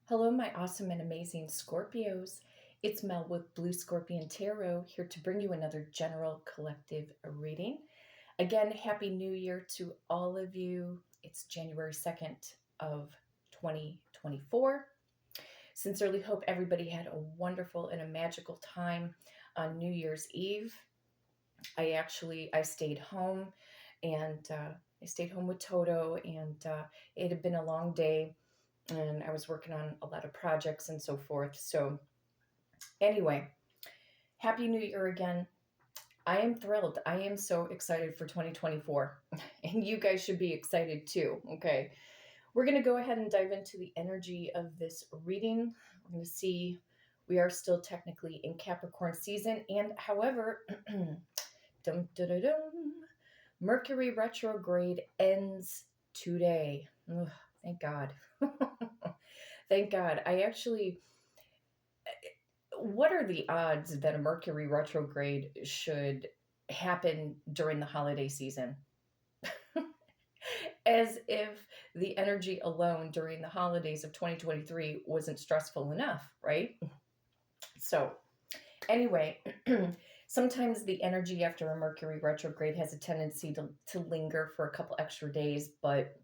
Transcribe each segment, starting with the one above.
Hello, my awesome and amazing Scorpios. It's Mel with Blue Scorpion Tarot here to bring you another general collective reading. Again, Happy New Year to all of you. It's January 2nd of 2024. Sincerely hope everybody had a wonderful and a magical time on New Year's Eve. I stayed home and I stayed home with Toto, and it had been a long day and I was working on a lot of projects and so forth. So, anyway, Happy New Year again. I am thrilled. I am so excited for 2024, and you guys should be excited too. Okay, we're going to go ahead and dive into the energy of this reading. We're going to see we are still technically in Capricorn season, and however, dum, dum, dum, dum, Mercury retrograde ends today. Ugh, thank God. Thank God. What are the odds that a Mercury retrograde should happen during the holiday season? As if the energy alone during the holidays of 2023 wasn't stressful enough, right? So, anyway, sometimes the energy after a Mercury retrograde has a tendency to linger for a couple extra days, but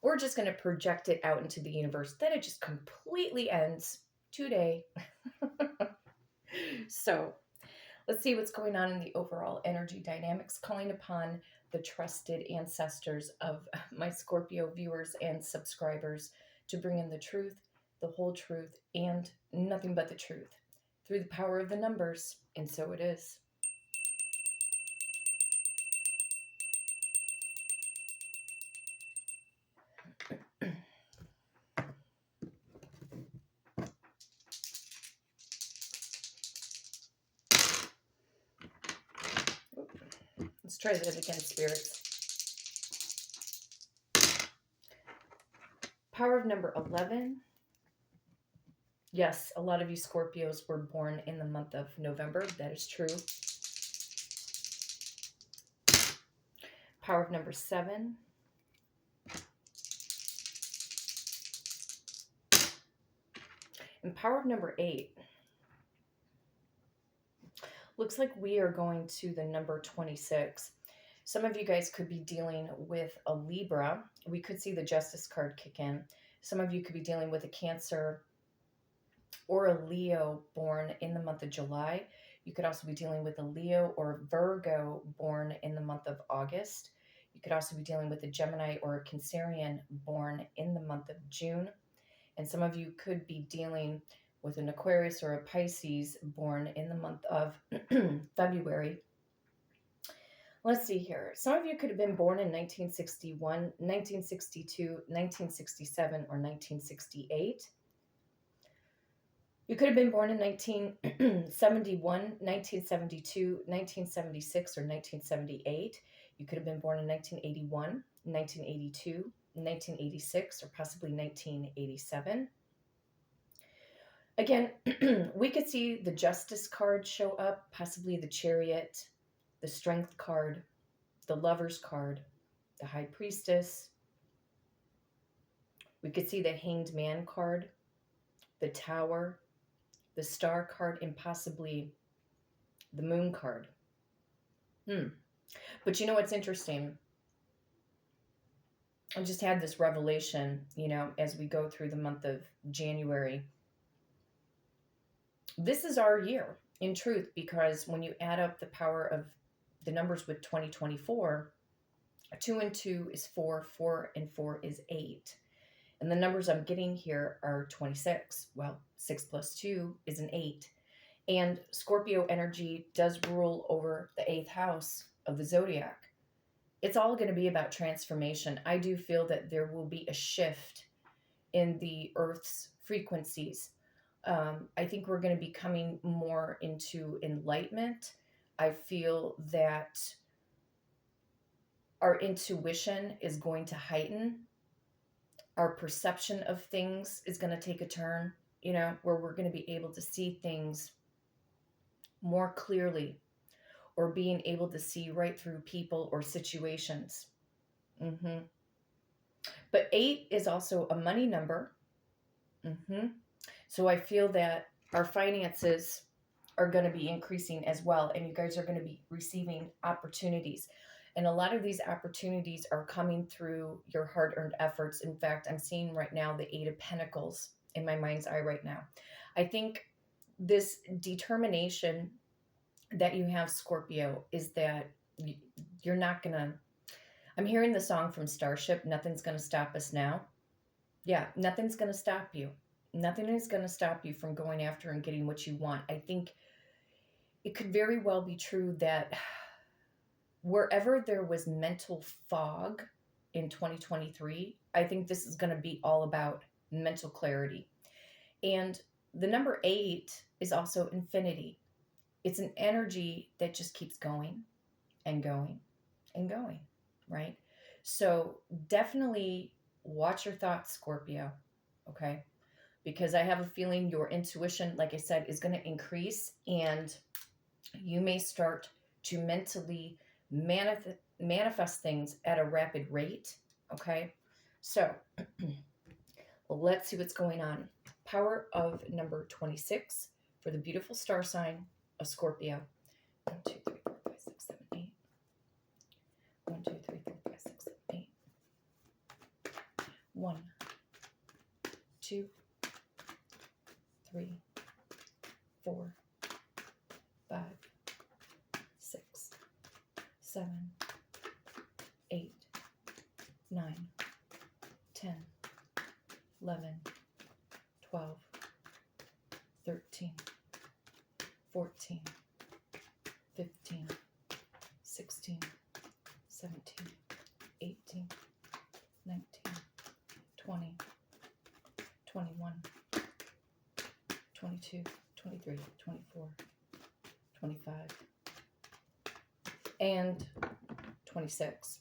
we're just going to project it out into the universe that it just completely ends today. So let's see what's going on in the overall energy dynamics, calling upon the trusted ancestors of my Scorpio viewers and subscribers to bring in the truth, the whole truth, and nothing but the truth through the power of the numbers. And so it is. Let's try that again, spirits. Power of number 11. Yes, a lot of you Scorpios were born in the month of November. That is true. Power of number 7. And power of number 8. Looks like we are going to the number 26. Some of you guys could be dealing with a Libra. We could see the Justice card kick in. Some of you could be dealing with a Cancer or a Leo born in the month of July. You could also be dealing with a Leo or a Virgo born in the month of August. You could also be dealing with a Gemini or a Cancerian born in the month of June. And some of you could be dealing with an Aquarius or a Pisces born in the month of February. Let's see here. Some of you could have been born in 1961, 1962, 1967, or 1968. You could have been born in 1971, 1972, 1976, or 1978. You could have been born in 1981, 1982, 1986, or possibly 1987. Again, we could see the Justice card show up, possibly the Chariot, the Strength card, the Lover's card, the High Priestess. We could see the Hanged Man card, the Tower, the Star card, and possibly the Moon card. But you know what's interesting? I just had this revelation, as we go through the month of January. This is our year, in truth, because when you add up the power of the numbers with 2024, 2 and 2 is 4, 4 and 4 is 8. And the numbers I'm getting here are 26. Well, 6 plus 2 is an 8. And Scorpio energy does rule over the 8th house of the zodiac. It's all going to be about transformation. I do feel that there will be a shift in the Earth's frequencies. I think we're going to be coming more into enlightenment. I feel that our intuition is going to heighten. Our perception of things is going to take a turn, where we're going to be able to see things more clearly, or being able to see right through people or situations. But 8 is also a money number. So I feel that our finances are going to be increasing as well, and you guys are going to be receiving opportunities. And a lot of these opportunities are coming through your hard earned efforts. In fact, I'm seeing right now the Eight of Pentacles in my mind's eye right now. I think this determination that you have, Scorpio, is that you're not going to. I'm hearing the song from Starship, Nothing's Going to Stop Us Now. Yeah, nothing's going to stop you. Nothing is going to stop you from going after and getting what you want. I think it could very well be true that wherever there was mental fog in 2023, I think this is going to be all about mental clarity. And the number 8 is also infinity. It's an energy that just keeps going and going and going, right? So definitely watch your thoughts, Scorpio, okay? Because I have a feeling your intuition, like I said, is going to increase, and you may start to mentally manifest things at a rapid rate, okay? So let's see what's going on. Power of number 26 for the beautiful star sign of Scorpio. 1, 2, 3, 4, 5, 6, 7, 8. 1, 2, 3, 4, 5, 6, 7, 8. 1, 2, 3, 4, 5, 6, 7, 8, 9, 10, 11, 12, 13, 14, 15, 16, 17, 18, 19, 20, 21, 22, 23, 24, 25, and 26.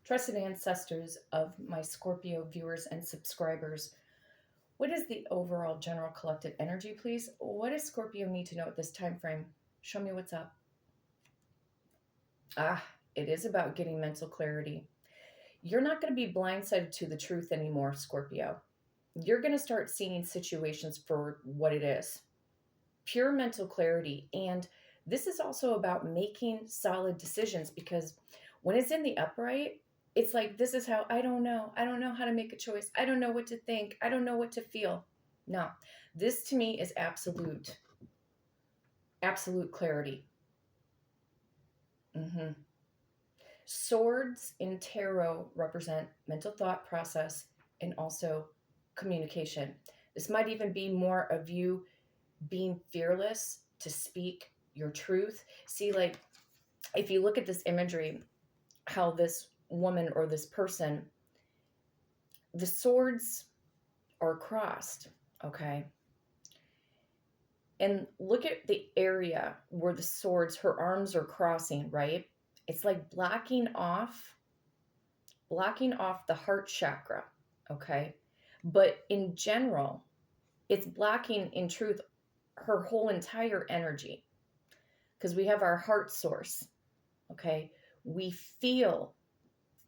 Trusted ancestors of my Scorpio viewers and subscribers, what is the overall general collective energy, please? What does Scorpio need to know at this time frame? Show me what's up. It is about getting mental clarity. You're not going to be blindsided to the truth anymore, Scorpio. You're going to start seeing situations for what it is. Pure mental clarity. And this is also about making solid decisions, because when it's in the upright, it's like, this is how, I don't know how to make a choice. I don't know what to think. I don't know what to feel. No, this to me is absolute clarity. Swords in tarot represent mental thought process and also communication. This might even be more of you being fearless to speak your truth. See, like, if you look at this imagery, how this woman or this person, the swords are crossed, okay? And look at the area where the swords, her arms are crossing, right? It's like blocking off the heart chakra, okay? But in general, it's blocking, in truth, her whole entire energy, because we have our heart source, okay? We feel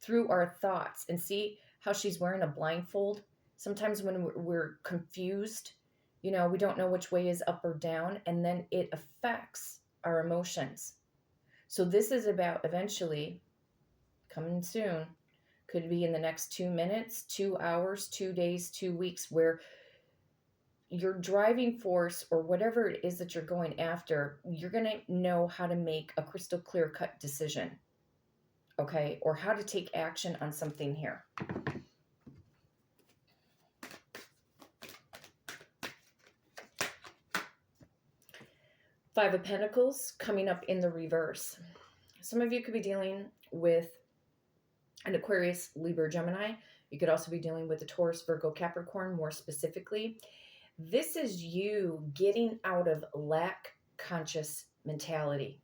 through our thoughts. And see how she's wearing a blindfold? Sometimes when we're confused, we don't know which way is up or down, and then it affects our emotions. So this is about eventually, coming soon, could be in the next 2 minutes, 2 hours, 2 days, 2 weeks, where your driving force or whatever it is that you're going after, you're going to know how to make a crystal clear cut decision, okay? Or how to take action on something here. Five of Pentacles coming up in the reverse. Some of you could be dealing with an Aquarius, Libra, Gemini. You could also be dealing with a Taurus, Virgo, Capricorn, more specifically. This is you getting out of lack conscious mentality.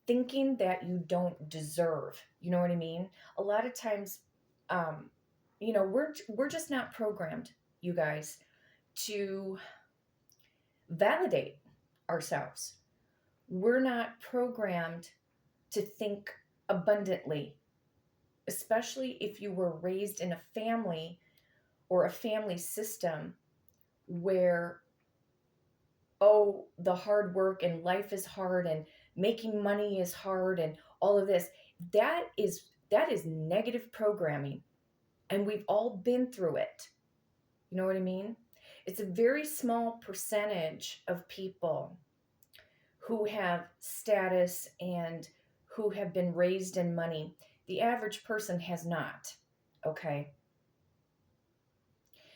Thinking that you don't deserve. You know what I mean? A lot of times, we're just not programmed, you guys, to validate ourselves. We're not programmed to think abundantly, especially if you were raised in a family or a family system where, oh, the hard work and life is hard and making money is hard and all of this, that is negative programming. And we've all been through it. You know what I mean? It's a very small percentage of people who have status and who have been raised in money. The average person has not. Okay.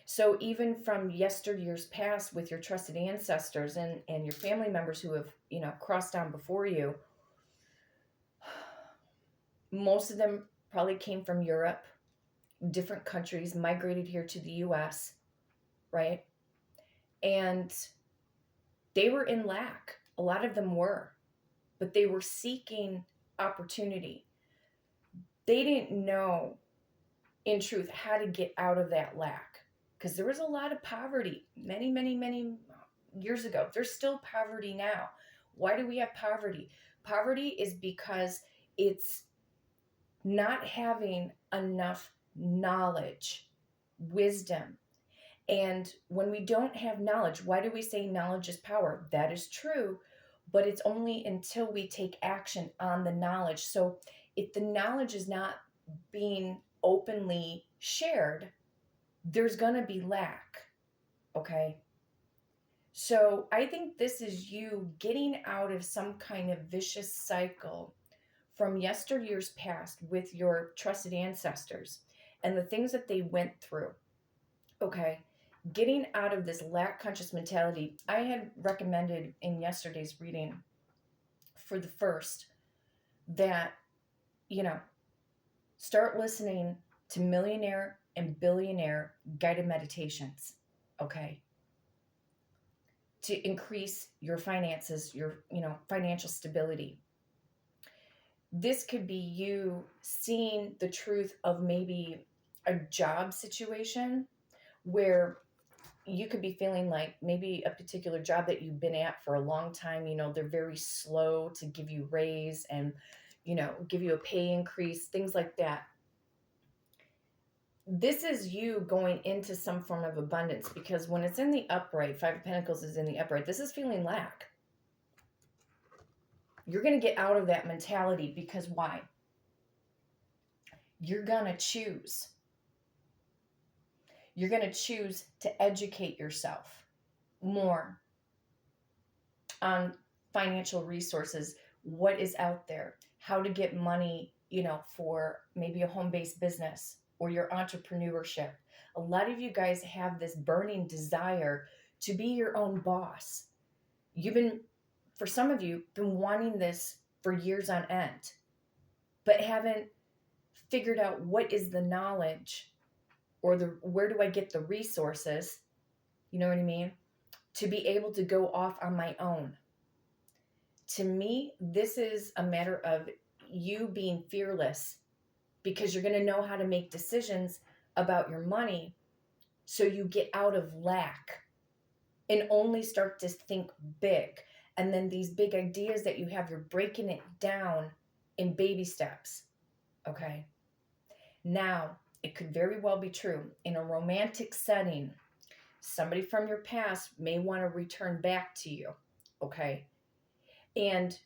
So even from yesteryears past with your trusted ancestors and your family members who have, crossed on before you, most of them probably came from Europe, different countries, migrated here to the US, right? And they were in lack. A lot of them were, but they were seeking opportunity. They didn't know, in truth, how to get out of that lack, because there was a lot of poverty many, many, many years ago. There's still poverty now. Why do we have poverty? Poverty is because it's not having enough knowledge, wisdom. And when we don't have knowledge, why do we say knowledge is power? That is true, but it's only until we take action on the knowledge. So if the knowledge is not being openly shared, there's going to be lack. Okay. So I think this is you getting out of some kind of vicious cycle from yesteryears past with your trusted ancestors and the things that they went through. Okay. Getting out of this lack conscious mentality. I had recommended in yesterday's reading for the first that, start listening to millionaire and billionaire guided meditations. Okay. To increase your finances, your, financial stability. This could be you seeing the truth of maybe a job situation where you could be feeling like maybe a particular job that you've been at for a long time, they're very slow to give you raise and, give you a pay increase, things like that. This is you going into some form of abundance, because when it's in the upright, Five of Pentacles is in the upright, this is feeling lack. You're going to get out of that mentality, because why? You're going to choose. You're going to choose to educate yourself more on financial resources, what is out there, how to get money, for maybe a home-based business or your entrepreneurship. A lot of you guys have this burning desire to be your own boss. For some of you, been wanting this for years on end, but haven't figured out what is the knowledge or where do I get the resources, you know what I mean, to be able to go off on my own. To me, this is a matter of you being fearless, because you're going to know how to make decisions about your money so you get out of lack and only start to think big. And then these big ideas that you have, you're breaking it down in baby steps. Okay. Now, it could very well be true in a romantic setting, somebody from your past may want to return back to you. Okay. And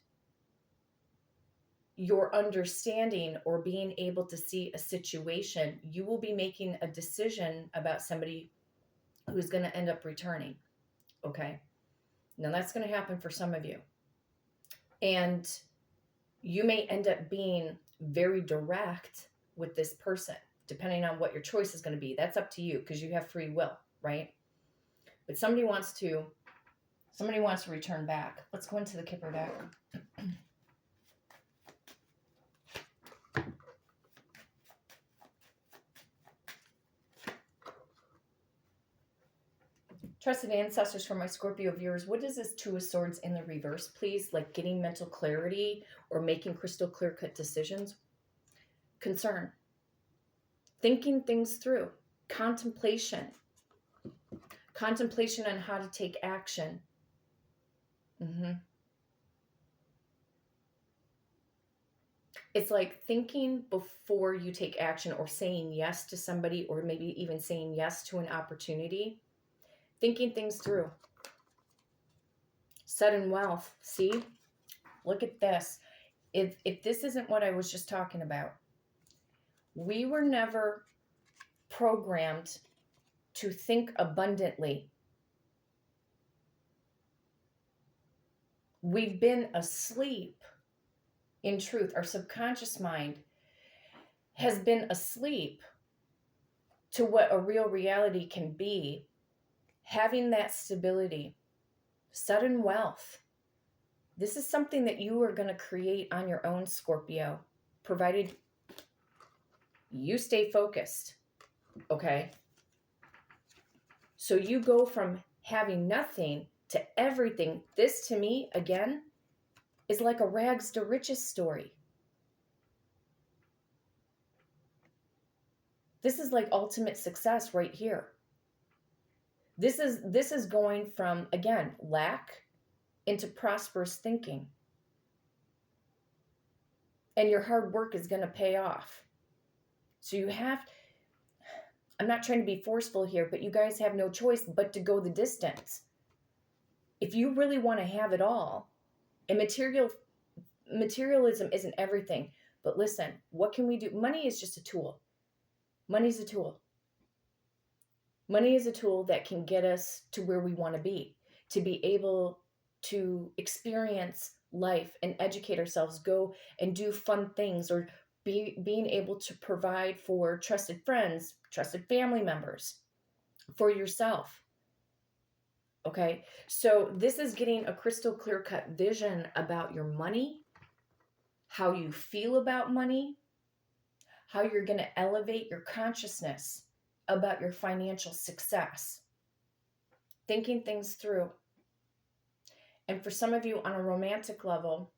your understanding or being able to see a situation, you will be making a decision about somebody who's going to end up returning. Okay. Now that's going to happen for some of you. And you may end up being very direct with this person, depending on what your choice is going to be. That's up to you, because you have free will, right? But somebody wants to return back. Let's go into the Kipper deck. Trusted ancestors, for my Scorpio viewers, what is this Two of Swords in the reverse, please? Like getting mental clarity or making crystal clear-cut decisions. Concern. Thinking things through. Contemplation. Contemplation on how to take action. It's like thinking before you take action, or saying yes to somebody, or maybe even saying yes to an opportunity. Thinking things through. Sudden wealth. See? Look at this. If this isn't what I was just talking about, we were never programmed to think abundantly. We've been asleep. In truth, our subconscious mind has been asleep to what a real reality can be. Having that stability, sudden wealth. This is something that you are going to create on your own, Scorpio, provided you stay focused. Okay? So you go from having nothing to everything. This, to me, again, is like a rags to riches story. This is like ultimate success right here. This is going from, again, lack into prosperous thinking. And your hard work is going to pay off. So you have, I'm not trying to be forceful here, but you guys have no choice but to go the distance. If you really want to have it all, and materialism isn't everything, but listen, what can we do? Money is just a tool. Money's a tool. Money is a tool that can get us to where we want to be able to experience life and educate ourselves, go and do fun things, or being able to provide for trusted friends, trusted family members, for yourself. Okay, so this is getting a crystal clear cut vision about your money, how you feel about money, how you're going to elevate your consciousness about your financial success, thinking things through. And for some of you on a romantic level,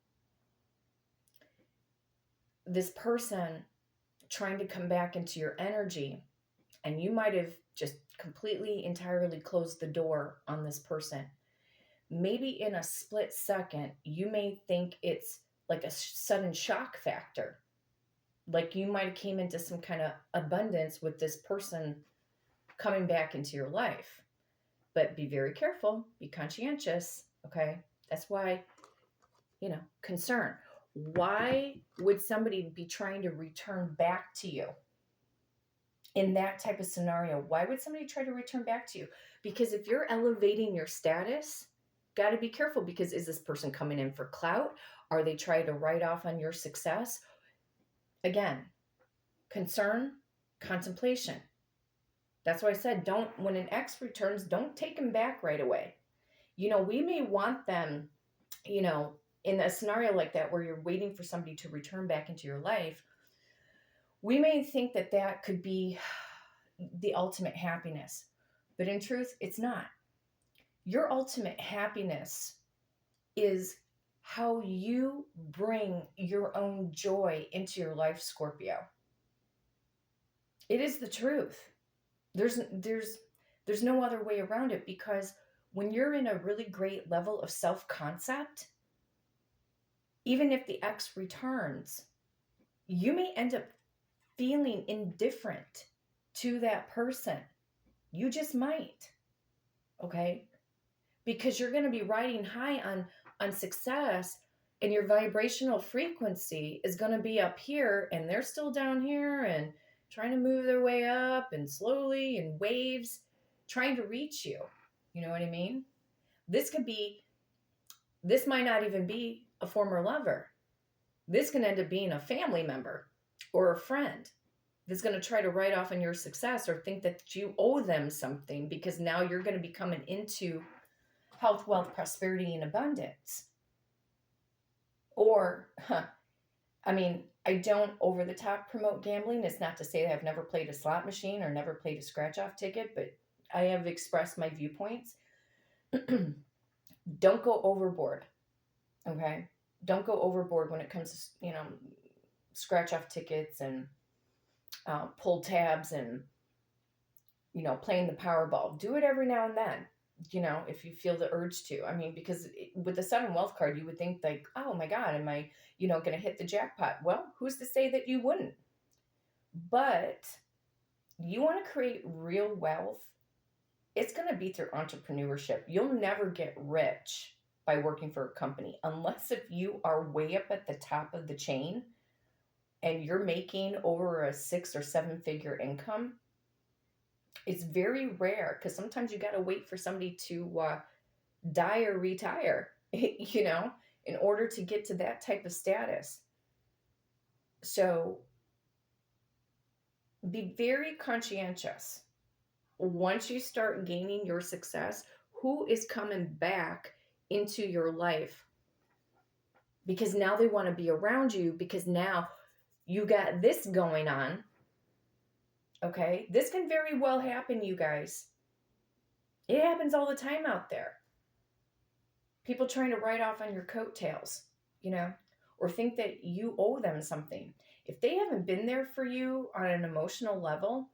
this person trying to come back into your energy, and you might have just completely, entirely closed the door on this person. Maybe in a split second, you may think it's like a sudden shock factor. Like you might have came into some kind of abundance with this person coming back into your life. But be very careful, be conscientious, okay? That's why, concern. Why would somebody be trying to return back to you in that type of scenario? Why would somebody try to return back to you? Because if you're elevating your status, got to be careful, because is this person coming in for clout? Are they trying to write off on your success? Again, concern, contemplation. That's why I said, when an ex returns, don't take him back right away. We may want them, in a scenario like that where you're waiting for somebody to return back into your life, we may think that that could be the ultimate happiness. But in truth, it's not. Your ultimate happiness is how you bring your own joy into your life, Scorpio. It is the truth. There's no other way around it, because when you're in a really great level of self-concept, even if the ex returns, you may end up feeling indifferent to that person. You just might, okay? Because you're going to be riding high on success, and your vibrational frequency is going to be up here, and they're still down here and trying to move their way up, and slowly in waves trying to reach you. You know what I mean? This might not even be a former lover. This can end up being a family member or a friend that's going to try to write off on your success, or think that you owe them something, because now you're going to be coming into health, wealth, prosperity, and abundance. Or, I don't over the top promote gambling. It's not to say that I've never played a slot machine or never played a scratch off ticket, but I have expressed my viewpoints. Don't go overboard. Okay? Don't go overboard when it comes to, scratch off tickets and pull tabs and, playing the Powerball. Do it every now and then. if you feel the urge to. I mean, because with the Sun and Wealth card, you would think like, oh my God, am I, going to hit the jackpot? Well, who's to say that you wouldn't? But you want to create real wealth, it's going to be through entrepreneurship. You'll never get rich by working for a company unless if you are way up at the top of the chain and you're making over a 6 or 7 figure income. It's very rare because sometimes you got to wait for somebody to die or retire, in order to get to that type of status. So be very conscientious. Once you start gaining your success, who is coming back into your life? Because now they want to be around you because now you got this going on. Okay? This can very well happen, you guys. It happens all the time out there. People trying to write off on your coattails, or think that you owe them something. If they haven't been there for you on an emotional level,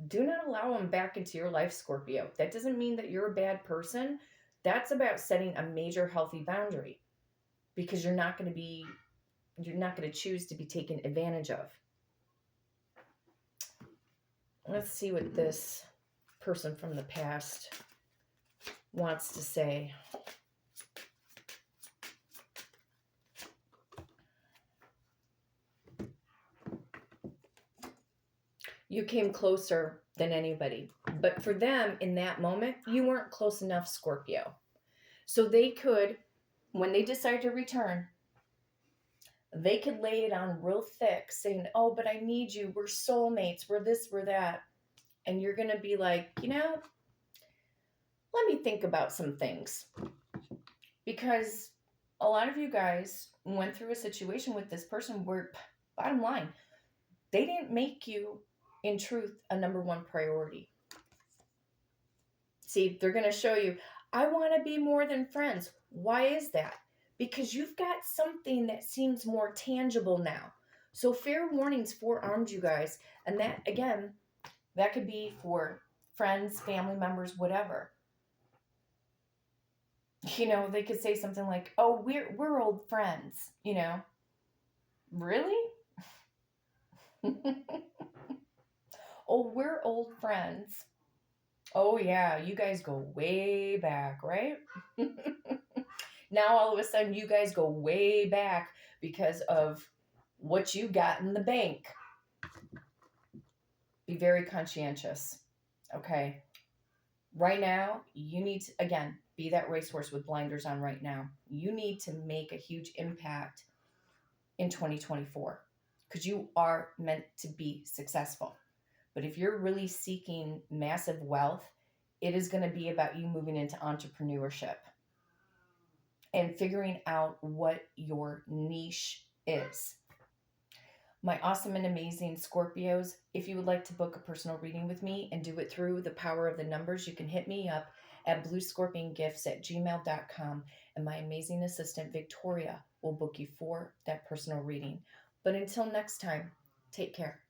do not allow them back into your life, Scorpio. That doesn't mean that you're a bad person. That's about setting a major healthy boundary because you're not going to choose to be taken advantage of. Let's see what this person from the past wants to say. You came closer than anybody. But for them, in that moment, you weren't close enough, Scorpio. So they could, when they decide to return, they could lay it on real thick, saying, oh, but I need you. We're soulmates. We're this, we're that. And you're going to be like, let me think about some things. Because a lot of you guys went through a situation with this person where, bottom line, they didn't make you, in truth, a number one priority. See, they're going to show you, I want to be more than friends. Why is that? Because you've got something that seems more tangible now. So fair warnings forearmed, you guys. And that, again, that could be for friends, family members, whatever. They could say something like, oh, we're old friends, Really? Oh, we're old friends. Oh, yeah, you guys go way back, right? Now, all of a sudden, you guys go way back because of what you got in the bank. Be very conscientious, okay? Right now, you need to, again, be that racehorse with blinders on right now. You need to make a huge impact in 2024 because you are meant to be successful. But if you're really seeking massive wealth, it is going to be about you moving into entrepreneurship and figuring out what your niche is. My awesome and amazing Scorpios, if you would like to book a personal reading with me and do it through the power of the numbers, you can hit me up at bluescorpiongifts@gmail.com, and my amazing assistant, Victoria, will book you for that personal reading. But until next time, take care.